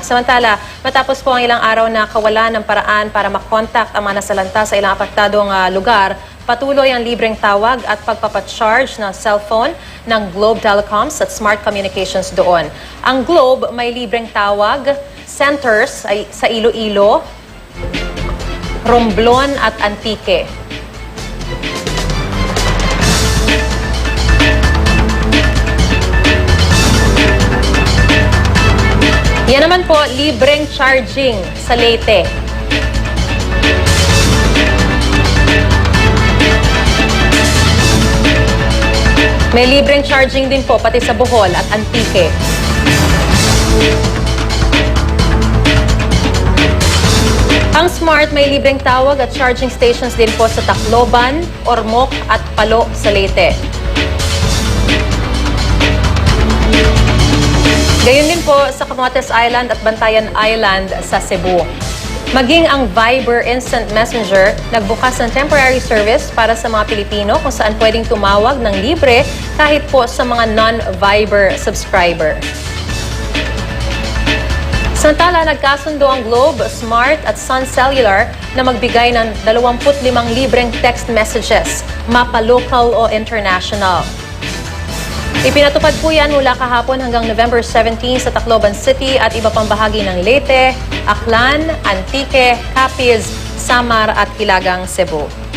Samantala, matapos po ang ilang araw na kawalan ng paraan para makontakt ang mga nasalanta sa ilang apektadong lugar, patuloy ang libreng tawag at pagpapacharge ng cellphone ng Globe Telecoms at Smart Communications doon. Ang Globe may libreng tawag centers ay sa Iloilo, Romblon at Antique. Yan naman po, libreng charging sa Leyte. May libreng charging din po pati sa Bohol at Antique. Ang Smart may libreng tawag at charging stations din po sa Tacloban, Ormoc at Palo sa Leyte. Gayon din po sa Camotes Island at Bantayan Island sa Cebu. Maging ang Viber Instant Messenger nagbukas ng temporary service para sa mga Pilipino kung saan pwedeng tumawag ng libre kahit po sa mga non-Viber subscriber. Samantala, nagkasundo ang Globe, Smart at Sun Cellular na magbigay ng 25 libreng text messages, mapa local o international. Ipinatupad po yan mula kahapon hanggang November 17 sa Tacloban City at iba pang bahagi ng Leyte, Aklan, Antique, Capiz, Samar at Hilagang, Cebu.